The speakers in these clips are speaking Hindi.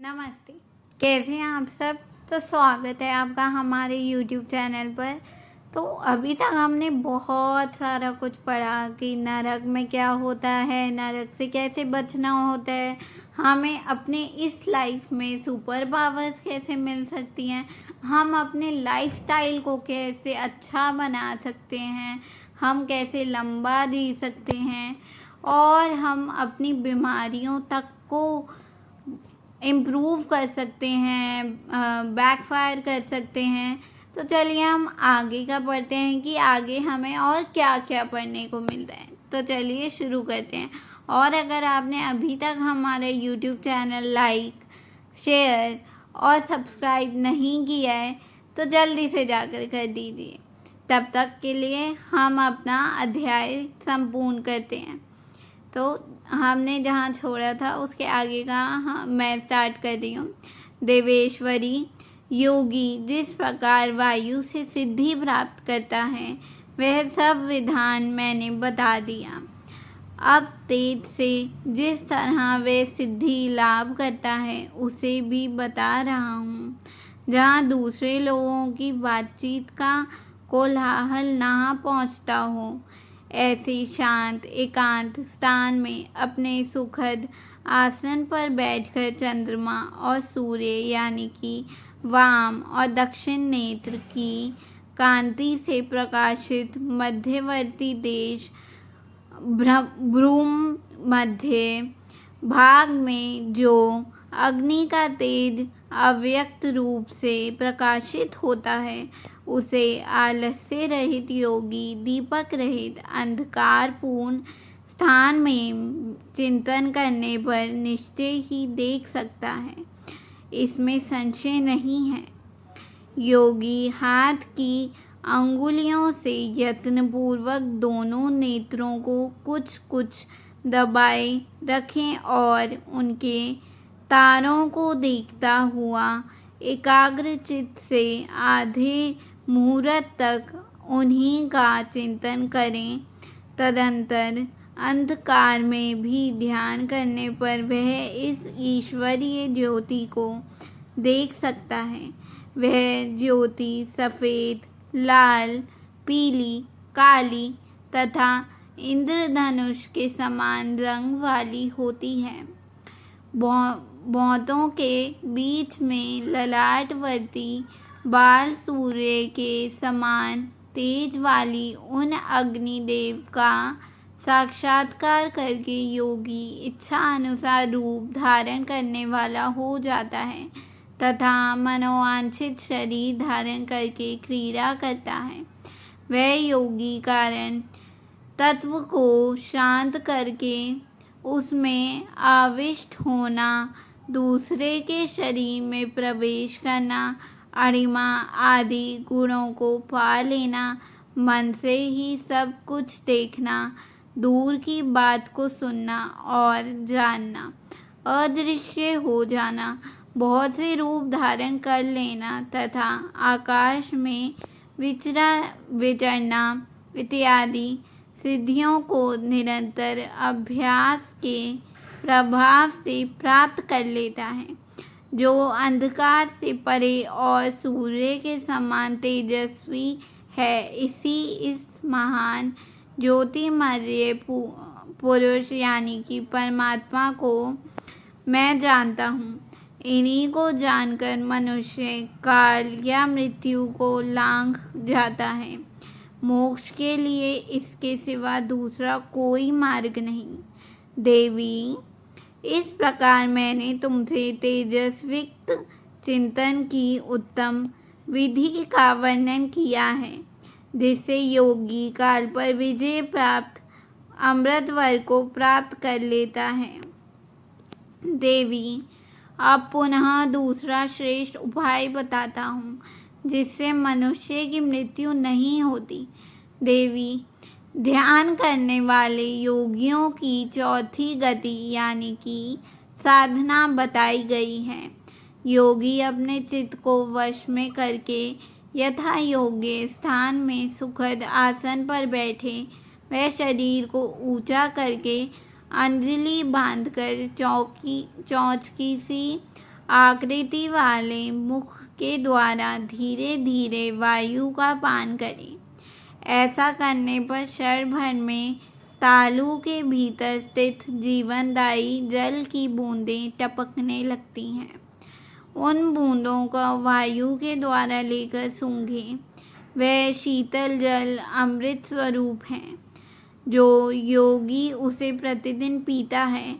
नमस्ते। कैसे हैं आप सब। तो स्वागत है आपका हमारे YouTube चैनल पर। तो अभी तक हमने बहुत सारा कुछ पढ़ा कि नरक में क्या होता है, नरक से कैसे बचना होता है, हमें अपने इस लाइफ में सुपर पावर्स कैसे मिल सकती हैं, हम अपने लाइफस्टाइल को कैसे अच्छा बना सकते हैं, हम कैसे लंबा जी सकते हैं और हम अपनी बीमारियों तक को इम्प्रूव कर सकते हैं, बैकफायर कर सकते हैं। तो चलिए हम आगे का पढ़ते हैं कि आगे हमें और क्या क्या पढ़ने को मिलता है। तो चलिए शुरू करते हैं। और अगर आपने अभी तक हमारे YouTube चैनल लाइक, शेयर और सब्सक्राइब नहीं किया है तो जल्दी से जाकर कर दीजिए। तब तक के लिए हम अपना अध्याय संपूर्ण करते हैं। तो हमने जहाँ छोड़ा था उसके आगे का मैं स्टार्ट कर रही हूँ। देवेश्वरी योगी जिस प्रकार वायु से सिद्धि प्राप्त करता है वह सब विधान मैंने बता दिया। अब तेज से जिस तरह वह सिद्धि लाभ करता है उसे भी बता रहा हूँ। जहाँ दूसरे लोगों की बातचीत का कोलाहल ना पहुँचता हो, ऐसे शांत एकांत स्थान में अपने सुखद आसन पर बैठकर चंद्रमा और सूर्य यानी कि वाम और दक्षिण नेत्र की कांति से प्रकाशित मध्यवर्ती देश भ्रूम मध्य भाग में जो अग्नि का तेज अव्यक्त रूप से प्रकाशित होता है उसे आलस्य रहित योगी दीपक रहित अंधकारपूर्ण स्थान में चिंतन करने पर निश्चय ही देख सकता है, इसमें संशय नहीं है। योगी हाथ की अंगुलियों से यत्नपूर्वक दोनों नेत्रों को कुछ कुछ दबाए रखें और उनके तारों को देखता हुआ एकाग्र चित्त से आधे मुहूर्त तक उन्हीं का चिंतन करें। तदंतर अंधकार में भी ध्यान करने पर वह इस ईश्वरीय ज्योति को देख सकता है। वह ज्योति सफ़ेद, लाल, पीली, काली तथा इंद्रधनुष के समान रंग वाली होती है। भौंतों के बीच में ललाटवर्ती बाल सूर्य के समान तेज वाली उन अग्निदेव का साक्षात्कार करके योगी इच्छा अनुसार रूप धारण करने वाला हो जाता है तथा मनोवांछित शरीर धारण करके क्रीड़ा करता है। वह योगी कारण तत्व को शांत करके उसमें आविष्ट होना, दूसरे के शरीर में प्रवेश करना, अणिमा आदि गुणों को पा लेना, मन से ही सब कुछ देखना, दूर की बात को सुनना और जानना, अदृश्य हो जाना, बहुत से रूप धारण कर लेना तथा आकाश में विचरना इत्यादि सिद्धियों को निरंतर अभ्यास के प्रभाव से प्राप्त कर लेता है। जो अंधकार से परे और सूर्य के समान तेजस्वी है, इस महान ज्योतिमय पुरुष यानी कि परमात्मा को मैं जानता हूँ। इन्हीं को जानकर मनुष्य काल या मृत्यु को लांघ जाता है। मोक्ष के लिए इसके सिवा दूसरा कोई मार्ग नहीं। देवी, इस प्रकार मैंने तुमसे तेजस्विक्त चिंतन की उत्तम विधि का वर्णन किया है, जिससे योगी काल पर विजय प्राप्त अमृतवर को प्राप्त कर लेता है। देवी, अब पुनः दूसरा श्रेष्ठ उपाय बताता हूँ जिससे मनुष्य की मृत्यु नहीं होती। देवी, ध्यान करने वाले योगियों की चौथी गति यानी कि साधना बताई गई है। योगी अपने चित्त को वश में करके यथा योग्य स्थान में सुखद आसन पर बैठे, वह शरीर को ऊंचा करके अंजलि बांधकर चौचकी सी आकृति वाले मुख के द्वारा धीरे धीरे वायु का पान करें। ऐसा करने पर क्षण भर में तालू के भीतर स्थित जीवनदायी जल की बूंदें टपकने लगती हैं। उन बूंदों को वायु के द्वारा लेकर सूंघें। वह शीतल जल अमृत स्वरूप है। जो योगी उसे प्रतिदिन पीता है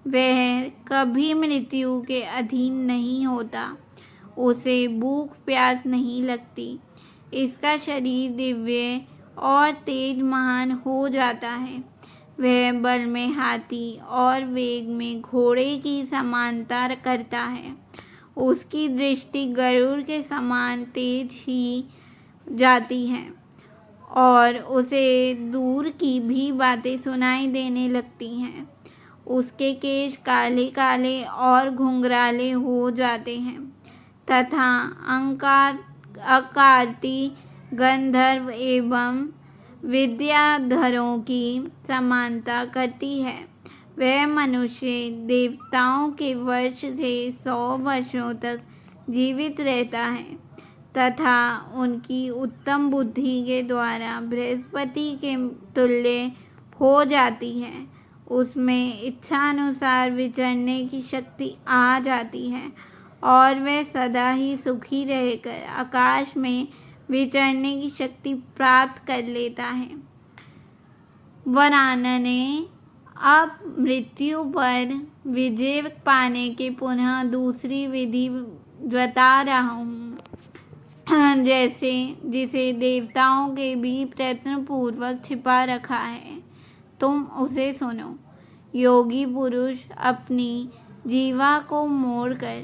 वह कभी मृत्यु के अधीन नहीं होता। उसे भूख प्यास नहीं लगती। इसका शरीर दिव्य और तेज महान हो जाता है। वह बल में हाथी और वेग में घोड़े की समानता करता है। उसकी दृष्टि गरुड़ के समान तेज ही जाती है और उसे दूर की भी बातें सुनाई देने लगती हैं। उसके केश काले काले और घुंघराले हो जाते हैं तथा अकारती गंधर्व एवं विद्याधरों की समानता करती है। वह मनुष्य देवताओं के वर्ष से 100 वर्षों तक जीवित रहता है तथा उनकी उत्तम बुद्धि के द्वारा बृहस्पति के तुल्य हो जाती है। उसमें इच्छानुसार विचरने की शक्ति आ जाती है और वह सदा ही सुखी रहकर आकाश में विचरने की शक्ति प्राप्त कर लेता है। वरानन ने अब मृत्यु पर विजय पाने के पुनः दूसरी विधि बता रहा हूँ, जैसे जिसे देवताओं के भी प्रयत्न पूर्वक छिपा रखा है। तुम उसे सुनो। योगी पुरुष अपनी जीवा को मोड़कर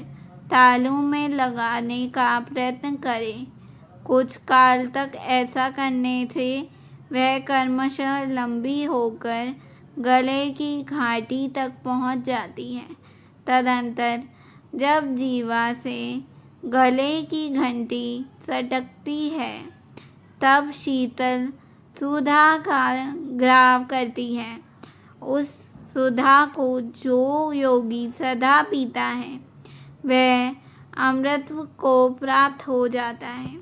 तालू में लगाने का प्रयत्न करे। कुछ काल तक ऐसा करने से वह क्रमशः लंबी होकर गले की घाटी तक पहुंच जाती है। तदंतर जब जीवा से गले की घंटी सटकती है तब शीतल सुधा का ग्राव करती है। उस सुधा को जो योगी सदा पीता है वह अमृतत्व को प्राप्त हो जाता है।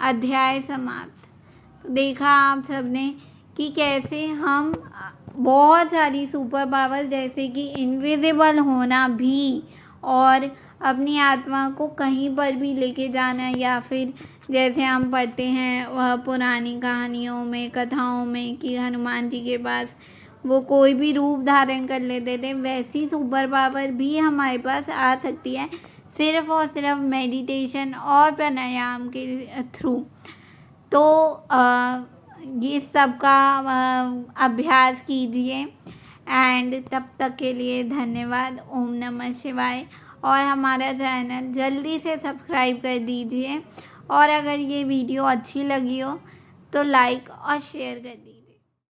अध्याय समाप्त। देखा आप सबने कि कैसे हम बहुत सारी सुपर पावर जैसे कि इनविजिबल होना भी और अपनी आत्मा को कहीं पर भी लेके जाना, या फिर जैसे हम पढ़ते हैं वह पुरानी कहानियों में कथाओं में कि हनुमान जी के पास वो कोई भी रूप धारण कर लेते थे, वैसी सुपर पावर भी हमारे पास आ सकती है सिर्फ और सिर्फ मेडिटेशन और प्राणायाम के थ्रू। तो ये सब का अभ्यास कीजिए एंड तब तक के लिए धन्यवाद। ओम नमः शिवाय। और हमारा चैनल जल्दी से सब्सक्राइब कर दीजिए और अगर ये वीडियो अच्छी लगी हो तो लाइक और शेयर कर दीजिए।